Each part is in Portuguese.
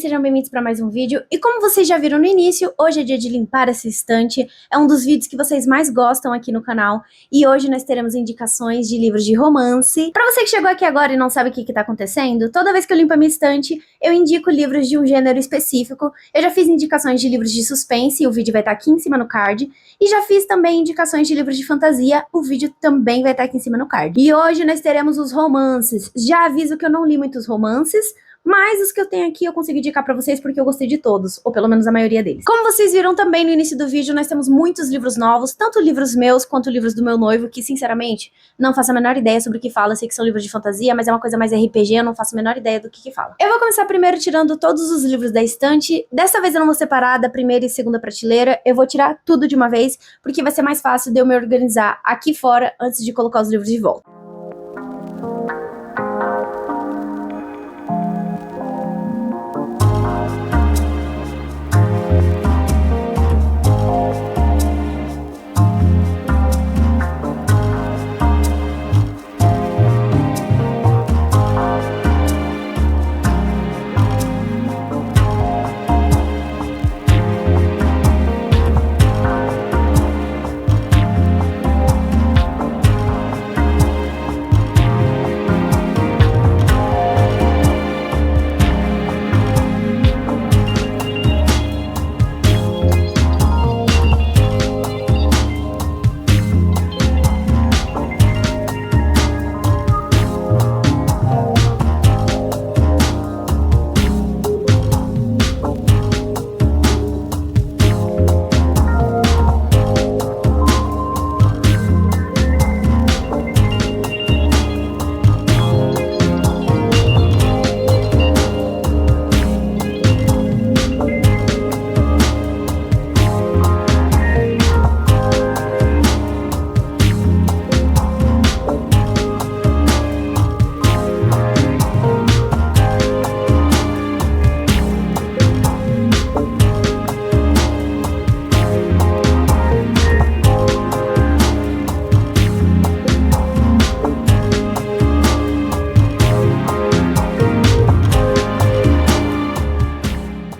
sejam bem-vindos para mais um vídeo. E como vocês já viram no início, hoje é dia de limpar essa estante. É um dos vídeos que vocês mais gostam aqui no canal. E hoje nós teremos indicações de livros de romance. Para você que chegou aqui agora e não sabe o que tá acontecendo, toda vez que eu limpo a minha estante, eu indico livros de um gênero específico. Eu já fiz indicações de livros de suspense, o vídeo vai estar aqui em cima no card. E já fiz também indicações de livros de fantasia, o vídeo também vai estar aqui em cima no card. E hoje nós teremos os romances. Já aviso que eu não li muitos romances, mas os que eu tenho aqui eu consigo indicar pra vocês porque eu gostei de todos, ou pelo menos a maioria deles. Como vocês viram também no início do vídeo, nós temos muitos livros novos, tanto livros meus quanto livros do meu noivo, que sinceramente não faço a menor ideia sobre o que fala. Eu sei que são livros de fantasia, mas é uma coisa mais RPG, eu não faço a menor ideia do que fala. Eu vou começar primeiro tirando todos os livros da estante. Dessa vez eu não vou separar da primeira e segunda prateleira, eu vou tirar tudo de uma vez, porque vai ser mais fácil de eu me organizar aqui fora antes de colocar os livros de volta.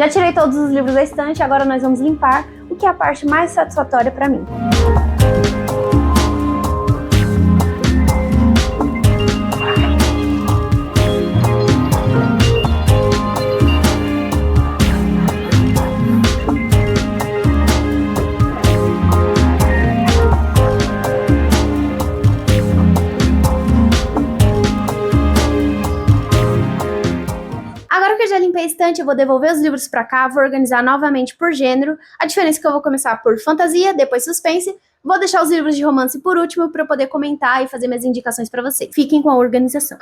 Já tirei todos os livros da estante, agora nós vamos limpar, o que é a parte mais satisfatória pra mim. Agora que eu já limpei a estante, eu vou devolver os livros pra cá, vou organizar novamente por gênero. A diferença é que eu vou começar por fantasia, depois suspense. Vou deixar os livros de romance por último pra eu poder comentar e fazer minhas indicações pra vocês. Fiquem com a organização.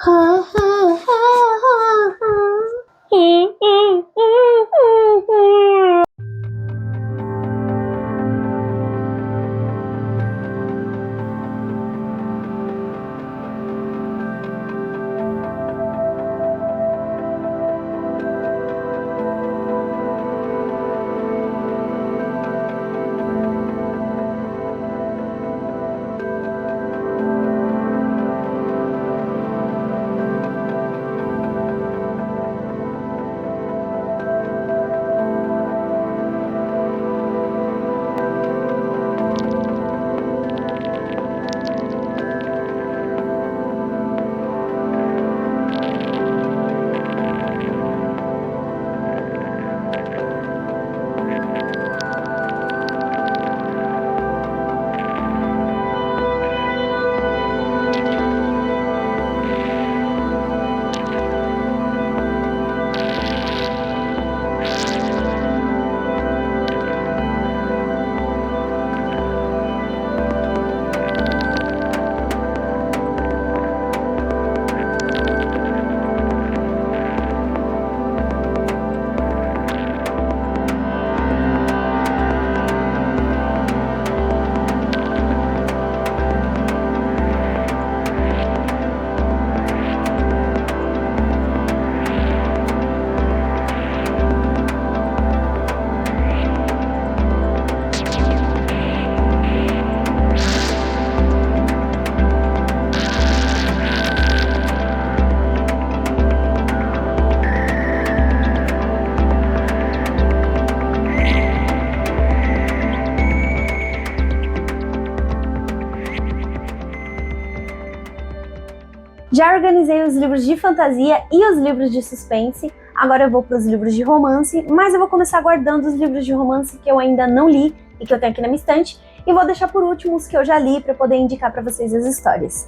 Já organizei os livros de fantasia e os livros de suspense. Agora eu vou para os livros de romance, mas eu vou começar guardando os livros de romance que eu ainda não li e que eu tenho aqui na minha estante, e vou deixar por último os que eu já li para poder indicar para vocês as histórias.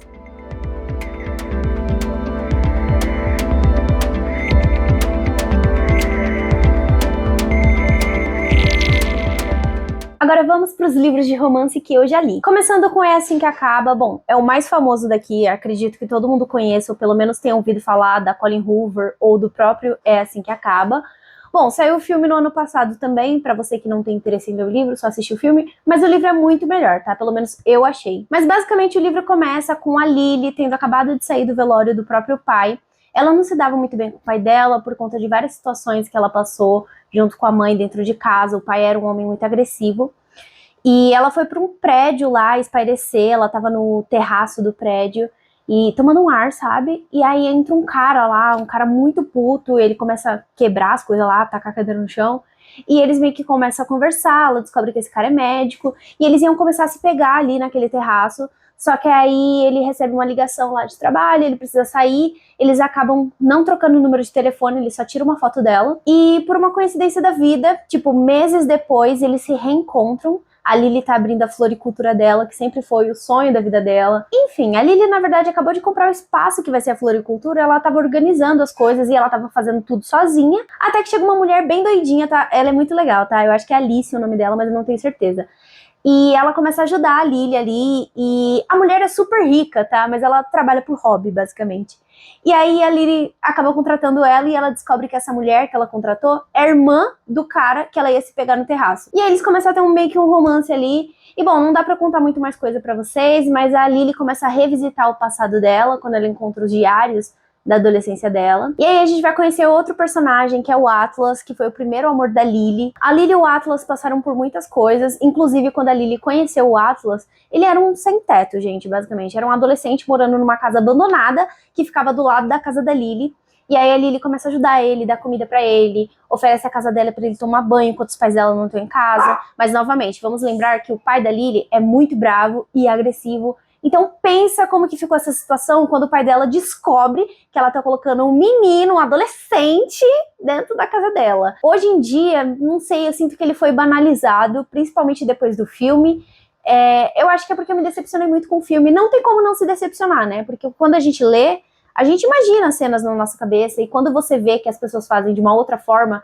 Agora vamos para os livros de romance que eu já li. Começando com É Assim Que Acaba. Bom, é o mais famoso daqui, acredito que todo mundo conheça, ou pelo menos tenha ouvido falar da Colleen Hoover ou do próprio É Assim Que Acaba. Bom, saiu o filme no ano passado também, pra você que não tem interesse em ler o livro, só assistir o filme, mas o livro é muito melhor, tá? Pelo menos eu achei. Mas basicamente o livro começa com a Lily tendo acabado de sair do velório do próprio pai. Ela não se dava muito bem com o pai dela por conta de várias situações que ela passou junto com a mãe dentro de casa. O pai era um homem muito agressivo. E ela foi para um prédio lá espairecer, ela tava no terraço do prédio e tomando um ar, sabe? E aí entra um cara lá, um cara muito puto, ele começa a quebrar as coisas lá, tacar a cadeira no chão, e eles meio que começam a conversar, ela descobre que esse cara é médico, e eles iam começar a se pegar ali naquele terraço, só que aí ele recebe uma ligação lá de trabalho, ele precisa sair, eles acabam não trocando o número de telefone, ele só tira uma foto dela, e por uma coincidência da vida, tipo, meses depois, eles se reencontram. A Lily tá abrindo a floricultura dela, que sempre foi o sonho da vida dela. Enfim, a Lily, na verdade, acabou de comprar o espaço que vai ser a floricultura, ela tava organizando as coisas e ela tava fazendo tudo sozinha, até que chega uma mulher bem doidinha, tá? Ela é muito legal, tá? Eu acho que é Alice o nome dela, mas eu não tenho certeza. E ela começa a ajudar a Lily ali, e a mulher é super rica, tá? Mas ela trabalha por hobby, basicamente. E aí a Lily acaba contratando ela e ela descobre que essa mulher que ela contratou é irmã do cara que ela ia se pegar no terraço. E aí eles começam a ter meio que um romance ali. E bom, não dá pra contar muito mais coisa pra vocês, mas a Lily começa a revisitar o passado dela quando ela encontra os diários da adolescência dela. E aí a gente vai conhecer outro personagem, que é o Atlas, que foi o primeiro amor da Lily. A Lily e o Atlas passaram por muitas coisas, inclusive quando a Lily conheceu o Atlas, ele era um sem-teto, gente, basicamente. Era um adolescente morando numa casa abandonada, que ficava do lado da casa da Lily. E aí a Lily começa a ajudar ele, dá comida pra ele, oferece a casa dela pra ele tomar banho enquanto os pais dela não estão em casa. Mas, novamente, vamos lembrar que o pai da Lily é muito bravo e agressivo. Então pensa como que ficou essa situação quando o pai dela descobre que ela tá colocando um menino, um adolescente, dentro da casa dela. Hoje em dia, não sei, eu sinto que ele foi banalizado, principalmente depois do filme. Eu acho que é porque eu me decepcionei muito com o filme. Não tem como não se decepcionar, né? Porque quando a gente lê, a gente imagina as cenas na nossa cabeça, e quando você vê que as pessoas fazem de uma outra forma,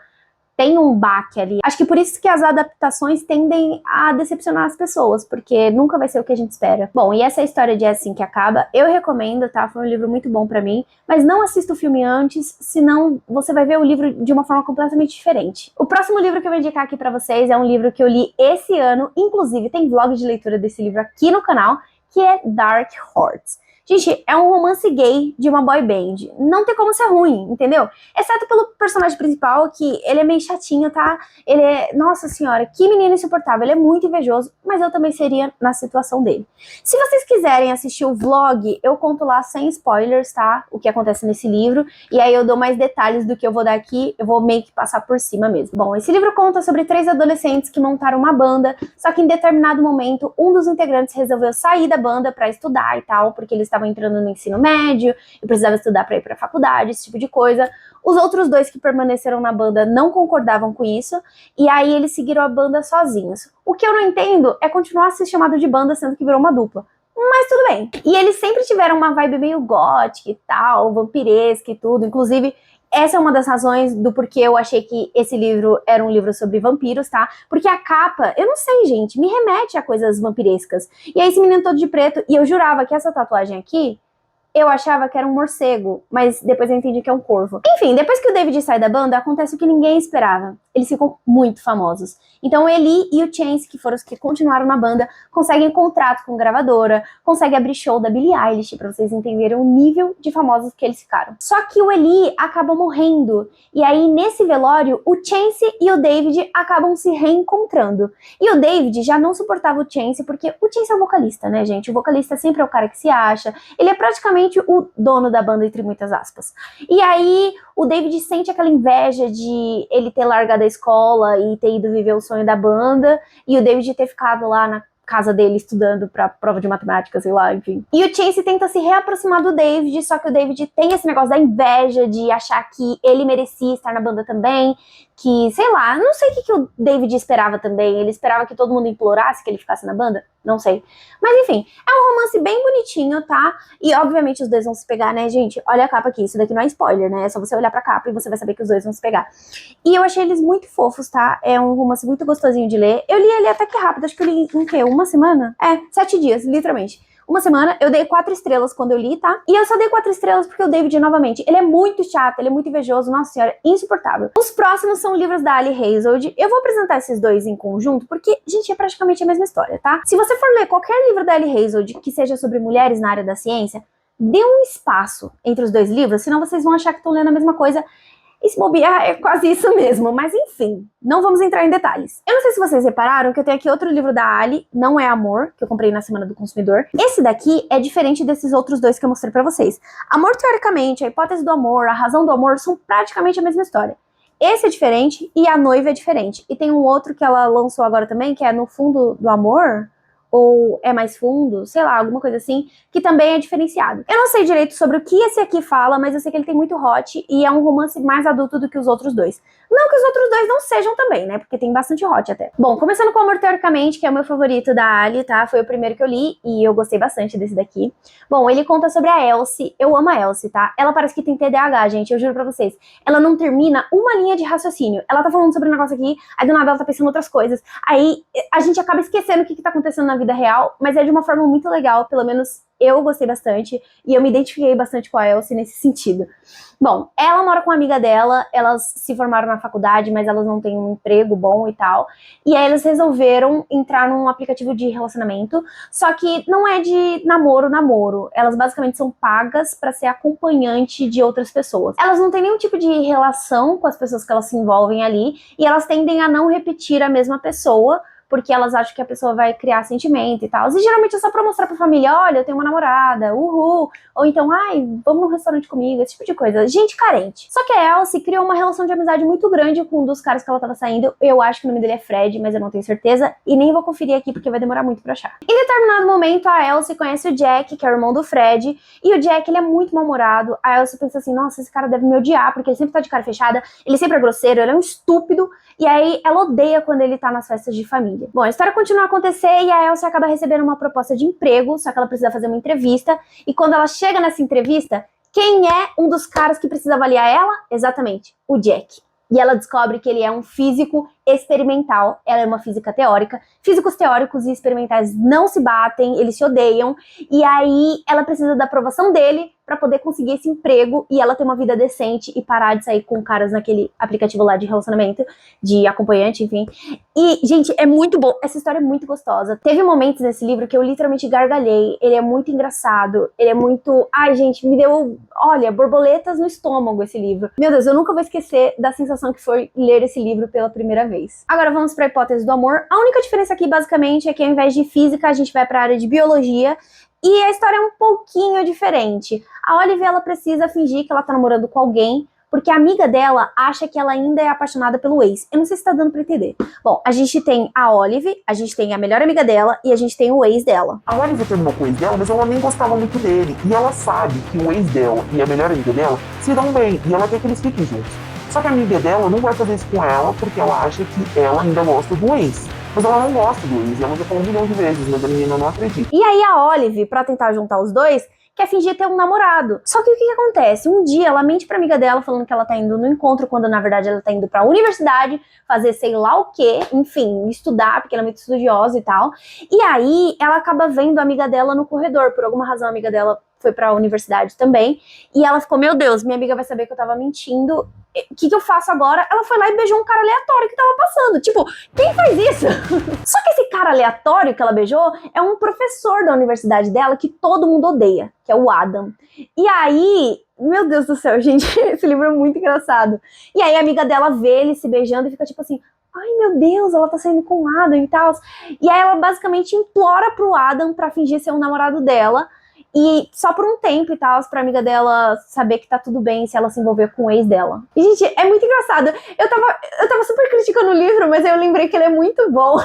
tem um baque ali. Acho que por isso que as adaptações tendem a decepcionar as pessoas, porque nunca vai ser o que a gente espera. Bom, e essa história de É Assim Que Acaba, eu recomendo, tá? Foi um livro muito bom pra mim, mas não assista o filme antes, senão você vai ver o livro de uma forma completamente diferente. O próximo livro que eu vou indicar aqui pra vocês é um livro que eu li esse ano, inclusive tem vlog de leitura desse livro aqui no canal, que é Dark Horse. Gente, é um romance gay de uma boy band. Não tem como ser ruim, entendeu? Exceto pelo personagem principal, que ele é meio chatinho, tá? Ele é... Nossa senhora, que menino insuportável. Ele é muito invejoso, mas eu também seria na situação dele. Se vocês quiserem assistir o vlog, eu conto lá sem spoilers, tá? O que acontece nesse livro. E aí eu dou mais detalhes do que eu vou dar aqui. Eu vou meio que passar por cima mesmo. Bom, esse livro conta sobre 3 adolescentes que montaram uma banda, só que em determinado momento, um dos integrantes resolveu sair da banda pra estudar e tal, porque eles estavam entrando no ensino médio, eu precisava estudar para ir para a faculdade, esse tipo de coisa. Os outros 2 que permaneceram na banda não concordavam com isso, e aí eles seguiram a banda sozinhos. O que eu não entendo é continuar a ser chamado de banda, sendo que virou uma dupla. Mas tudo bem. E eles sempre tiveram uma vibe meio gótica e tal, vampiresca e tudo. Inclusive, essa é uma das razões do porquê eu achei que esse livro era um livro sobre vampiros, tá? Porque a capa, eu não sei, gente, me remete a coisas vampirescas. E aí esse menino todo de preto, e eu jurava que essa tatuagem aqui, eu achava que era um morcego, mas depois eu entendi que é um corvo. Enfim, depois que o David sai da banda, acontece o que ninguém esperava. Eles ficam muito famosos. Então o Eli e o Chance, que foram os que continuaram na banda, conseguem contrato com gravadora, conseguem abrir show da Billie Eilish, pra vocês entenderem o nível de famosos que eles ficaram. Só que o Eli acaba morrendo, e aí nesse velório, o Chance e o David acabam se reencontrando. E o David já não suportava o Chance, porque o Chance é o vocalista, né, gente? O vocalista sempre é o cara que se acha, ele é praticamente o dono da banda, entre muitas aspas. E aí o David sente aquela inveja de ele ter largado a escola e ter ido viver o sonho da banda, e o David ter ficado lá na casa dele estudando pra prova de matemática, sei lá, enfim. E o Chase tenta se reaproximar do David, só que o David tem esse negócio da inveja, de achar que ele merecia estar na banda também, que, sei lá, não sei o que o David esperava também. Ele esperava que todo mundo implorasse que ele ficasse na banda? Não sei. Mas enfim, é um romance bem bonitinho, tá? E obviamente os dois vão se pegar, né, gente? Olha a capa aqui, isso daqui não é spoiler, né? É só você olhar pra capa e você vai saber que os dois vão se pegar. E eu achei eles muito fofos, tá? É um romance muito gostosinho de ler. Eu li ele até que rápido, acho que eu li em quê? Uma semana? 7 dias, literalmente. Uma semana, eu dei 4 estrelas quando eu li, tá? E eu só dei 4 estrelas porque o David, novamente, ele é muito chato, ele é muito invejoso, nossa senhora, insuportável. Os próximos são livros da Ali Hazelwood. Eu vou apresentar esses dois em conjunto porque, gente, é praticamente a mesma história, tá? Se você for ler qualquer livro da Ali Hazelwood que seja sobre mulheres na área da ciência, dê um espaço entre os dois livros, senão vocês vão achar que estão lendo a mesma coisa. E se bobear, é quase isso mesmo. Mas enfim, não vamos entrar em detalhes. Eu não sei se vocês repararam que eu tenho aqui outro livro da Ali, Não é Amor, que eu comprei na Semana do Consumidor. Esse daqui é diferente desses outros dois que eu mostrei pra vocês. Amor, teoricamente, a hipótese do amor, a razão do amor são praticamente a mesma história. Esse é diferente e a noiva é diferente. E tem um outro que ela lançou agora também, que é No Fundo do Amor, ou É Mais Fundo, sei lá, alguma coisa assim, que também é diferenciado. Eu não sei direito sobre o que esse aqui fala, mas eu sei que ele tem muito hot e é um romance mais adulto do que os outros dois. Não que os outros dois não sejam também, né, porque tem bastante hot até. Bom, começando com Amor Teoricamente, que é o meu favorito da Ali, tá? Foi o primeiro que eu li e eu gostei bastante desse daqui. Bom, ele conta sobre a Elsie. Eu amo a Elsie, tá? Ela parece que tem TDAH, gente, eu juro pra vocês. Ela não termina uma linha de raciocínio. Ela tá falando sobre um negócio aqui, aí do nada ela tá pensando em outras coisas. Aí a gente acaba esquecendo o que tá acontecendo na vida real, mas é de uma forma muito legal, pelo menos eu gostei bastante, e eu me identifiquei bastante com a Elsie nesse sentido. Bom, ela mora com uma amiga dela, elas se formaram na faculdade, mas elas não têm um emprego bom e tal, e aí elas resolveram entrar num aplicativo de relacionamento, só que não é de namoro, elas basicamente são pagas pra ser acompanhante de outras pessoas. Elas não têm nenhum tipo de relação com as pessoas que elas se envolvem ali, e elas tendem a não repetir a mesma pessoa, porque elas acham que a pessoa vai criar sentimento e tal. E geralmente é só pra mostrar pra família, olha, eu tenho uma namorada, uhul. Ou então, ai, vamos num restaurante comigo, esse tipo de coisa. Gente carente. Só que a Elsie criou uma relação de amizade muito grande com um dos caras que ela tava saindo. Eu acho que o nome dele é Fred, mas eu não tenho certeza. E nem vou conferir aqui porque vai demorar muito pra achar. Em determinado momento, a Elsie conhece o Jack, que é o irmão do Fred. E o Jack, ele é muito mal-humorado. A Elsie pensa assim, nossa, esse cara deve me odiar, porque ele sempre tá de cara fechada, ele sempre é grosseiro, ele é um estúpido. E aí, ela odeia quando ele tá nas festas de família. Bom, a história continua a acontecer e a Elsie acaba recebendo uma proposta de emprego, só que ela precisa fazer uma entrevista. E quando ela chega nessa entrevista, quem é um dos caras que precisa avaliar ela? Exatamente, o Jack. E ela descobre que ele é um físico experimental, ela é uma física teórica. Físicos teóricos e experimentais não se batem, eles se odeiam. E aí, ela precisa da aprovação dele pra poder conseguir esse emprego e ela ter uma vida decente e parar de sair com caras naquele aplicativo lá de relacionamento, de acompanhante, enfim. E, gente, é muito bom. Essa história é muito gostosa. Teve momentos nesse livro que eu literalmente gargalhei. Ele é muito engraçado. Ele é muito... Ai, gente, me deu, olha, borboletas no estômago esse livro. Meu Deus, eu nunca vou esquecer da sensação que foi ler esse livro pela primeira vez. Agora vamos pra hipótese do amor. A única diferença aqui, basicamente, é que ao invés de física, a gente vai pra área de biologia. E a história é um pouquinho diferente. A Olive, ela precisa fingir que ela tá namorando com alguém, porque a amiga dela acha que ela ainda é apaixonada pelo ex. Eu não sei se tá dando pra entender. Bom, a gente tem a Olive, a gente tem a melhor amiga dela e a gente tem o ex dela. A Olive terminou com o ex dela, mas ela nem gostava muito dele. E ela sabe que o ex dela e a melhor amiga dela se dão bem, e ela quer que eles fiquem juntos. Só que a amiga dela não vai fazer isso com ela, porque ela acha que ela ainda gosta do ex. Mas ela não gosta do ex, e ela já falou 1 milhão de vezes, mas a menina não acredita. E aí a Olive, pra tentar juntar os dois, quer fingir ter um namorado. Só que o que acontece? Um dia ela mente pra amiga dela falando que ela tá indo no encontro, quando na verdade ela tá indo pra universidade, fazer sei lá o quê, enfim, estudar, porque ela é muito estudiosa e tal. E aí ela acaba vendo a amiga dela no corredor, por alguma razão a amiga dela foi pra universidade também, e ela ficou, meu Deus, minha amiga vai saber que eu tava mentindo, o que eu faço agora? Ela foi lá e beijou um cara aleatório que tava passando, tipo, quem faz isso? Só que esse cara aleatório que ela beijou é um professor da universidade dela que todo mundo odeia, que é o Adam. E aí, meu Deus do céu, gente, esse livro é muito engraçado. E aí a amiga dela vê ele se beijando e fica tipo assim, ai meu Deus, ela tá saindo com o Adam e tal. E aí ela basicamente implora pro Adam pra fingir ser um namorado dela, e só por um tempo e tal, pra amiga dela saber que tá tudo bem se ela se envolver com o ex dela. E, gente, é muito engraçado. Eu tava super criticando o livro, mas eu lembrei que ele é muito bom.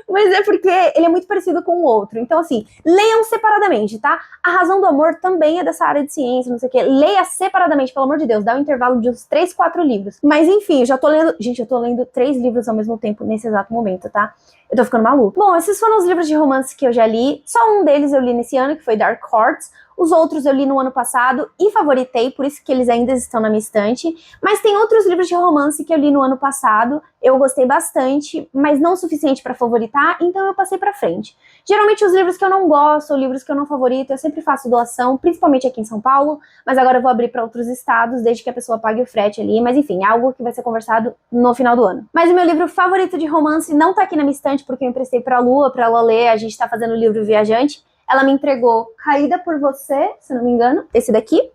Mas é porque ele é muito parecido com o outro. Então, assim, leiam separadamente, tá? A Razão do Amor também é dessa área de ciência, não sei o quê. Leia separadamente, pelo amor de Deus. Dá um intervalo de uns 3, 4 livros. Mas, enfim, eu já tô lendo... Gente, eu tô lendo 3 livros ao mesmo tempo nesse exato momento, tá? Eu tô ficando maluca. Bom, esses foram os livros de romance que eu já li. Só um deles eu li nesse ano, que foi Dark Horse. Os outros eu li no ano passado e favoritei, por isso que eles ainda estão na minha estante. Mas tem outros livros de romance que eu li no ano passado, eu gostei bastante, mas não o suficiente para favoritar, então eu passei pra frente. Geralmente os livros que eu não gosto, ou livros que eu não favorito, eu sempre faço doação, principalmente aqui em São Paulo, mas agora eu vou abrir para outros estados, desde que a pessoa pague o frete ali, mas enfim, é algo que vai ser conversado no final do ano. Mas o meu livro favorito de romance não tá aqui na minha estante, porque eu emprestei pra Lua, pra ela ler, a gente tá fazendo o livro Viajante. Ela me entregou Caída por Você, se não me engano, esse daqui.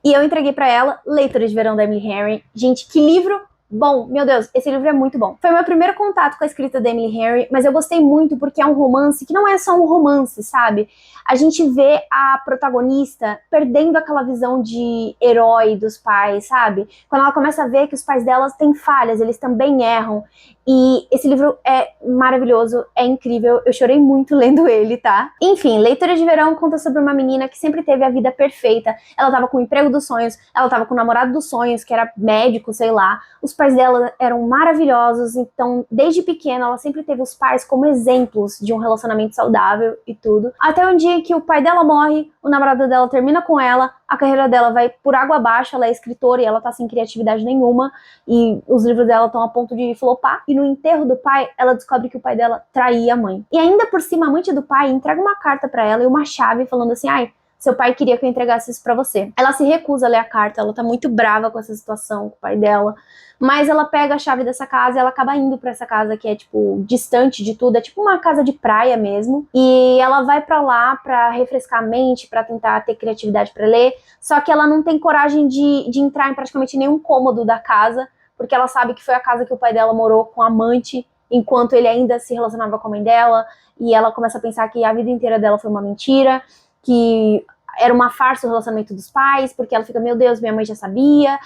E eu entreguei pra ela Leitura de Verão da Emily Henry. Gente, que livro bom! Meu Deus, esse livro é muito bom. Foi meu primeiro contato com a escrita da Emily Henry, mas eu gostei muito porque é um romance que não é só um romance, sabe? A gente vê a protagonista perdendo aquela visão de herói dos pais, sabe? Quando ela começa a ver que os pais delas têm falhas, eles também erram. E esse livro é maravilhoso, é incrível, eu chorei muito lendo ele, tá? Enfim, Leitura de Verão conta sobre uma menina que sempre teve a vida perfeita. Ela tava com o emprego dos sonhos, ela tava com o namorado dos sonhos, que era médico, sei lá. Os pais dela eram maravilhosos, então desde pequena ela sempre teve os pais como exemplos de um relacionamento saudável e tudo. Até um dia que o pai dela morre, o namorado dela termina com ela, a carreira dela vai por água abaixo, ela é escritora e ela tá sem criatividade nenhuma, e os livros dela estão a ponto de flopar, e no enterro do pai, ela descobre que o pai dela traía a mãe. E ainda por cima, a amante do pai entrega uma carta pra ela e uma chave falando assim, ai, seu pai queria que eu entregasse isso pra você. Ela se recusa a ler a carta, ela tá muito brava com essa situação, com o pai dela, mas ela pega a chave dessa casa e ela acaba indo pra essa casa que é, tipo, distante de tudo, é tipo uma casa de praia mesmo, e ela vai pra lá pra refrescar a mente, pra tentar ter criatividade pra ler, só que ela não tem coragem de entrar em praticamente nenhum cômodo da casa, porque ela sabe que foi a casa que o pai dela morou com a amante, enquanto ele ainda se relacionava com a mãe dela, e ela começa a pensar que a vida inteira dela foi uma mentira, que era uma farsa o relacionamento dos pais, porque ela fica, meu Deus, minha mãe já sabia.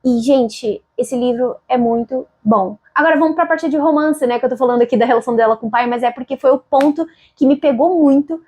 E, gente, esse livro é muito bom. Agora vamos pra parte de romance, né, que eu tô falando aqui da relação dela com o pai, mas é porque foi o ponto que me pegou muito.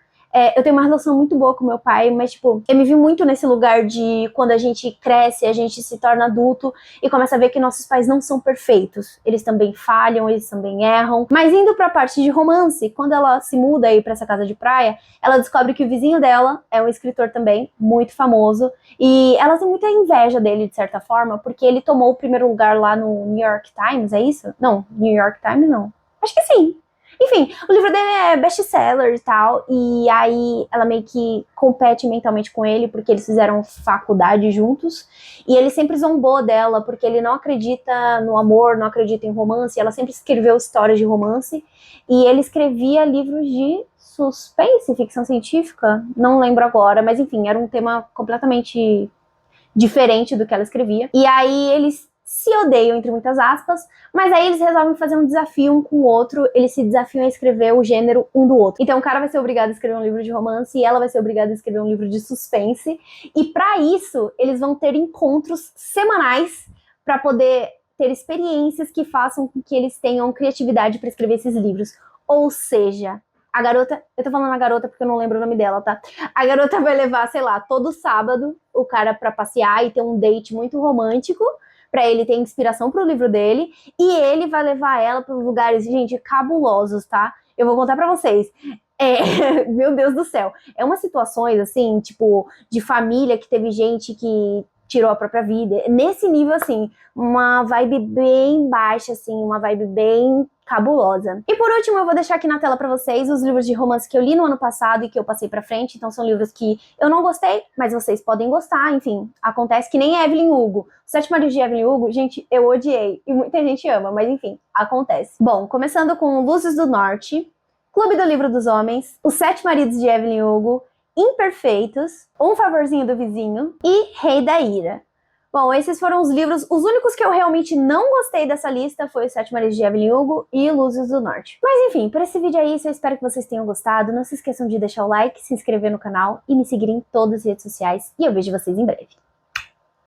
Eu tenho uma relação muito boa com meu pai, mas, tipo, eu me vi muito nesse lugar de quando a gente cresce, a gente se torna adulto e começa a ver que nossos pais não são perfeitos. Eles também falham, eles também erram. Mas indo pra parte de romance, quando ela se muda aí pra essa casa de praia, ela descobre que o vizinho dela é um escritor também, muito famoso, e ela tem muita inveja dele, de certa forma, porque ele tomou o primeiro lugar lá no New York Times, é isso? Não, New York Times não. Acho que sim. Enfim, o livro dele é best-seller e tal, e aí ela meio que compete mentalmente com ele, porque eles fizeram faculdade juntos, e ele sempre zombou dela, porque ele não acredita no amor, não acredita em romance, ela sempre escreveu histórias de romance, e ele escrevia livros de suspense, ficção científica, não lembro agora, mas enfim, era um tema completamente diferente do que ela escrevia, e aí eles se odeiam, entre muitas aspas, mas aí eles resolvem fazer um desafio um com o outro, eles se desafiam a escrever o gênero um do outro. Então o cara vai ser obrigado a escrever um livro de romance e ela vai ser obrigada a escrever um livro de suspense, e pra isso eles vão ter encontros semanais pra poder ter experiências que façam com que eles tenham criatividade pra escrever esses livros. Ou seja, a garota, eu tô falando a garota porque eu não lembro o nome dela, tá? A garota vai levar, sei lá, todo sábado o cara pra passear e ter um date muito romântico, pra ele ter inspiração pro livro dele, e ele vai levar ela para lugares, gente, cabulosos, tá? Eu vou contar pra vocês. Meu Deus do céu. É umas situações, assim, tipo, de família que teve gente que tirou a própria vida. Nesse nível, assim, uma vibe bem baixa, assim, uma vibe bem cabulosa. E por último, eu vou deixar aqui na tela pra vocês os livros de romance que eu li no ano passado e que eu passei pra frente. Então são livros que eu não gostei, mas vocês podem gostar, enfim. Acontece que nem Evelyn Hugo. O Sete Maridos de Evelyn Hugo, gente, eu odiei. E muita gente ama, mas enfim, acontece. Bom, começando com Luzes do Norte, Clube do Livro dos Homens, Os Sete Maridos de Evelyn Hugo, Imperfeitos, Um Favorzinho do Vizinho e Rei da Ira. Bom, esses foram os livros, os únicos que eu realmente não gostei dessa lista foi Os Sete Maridos de Evelyn Hugo e Luzes do Norte. Mas enfim, por esse vídeo é isso, eu espero que vocês tenham gostado. Não se esqueçam de deixar o like, se inscrever no canal e me seguir em todas as redes sociais. E eu vejo vocês em breve.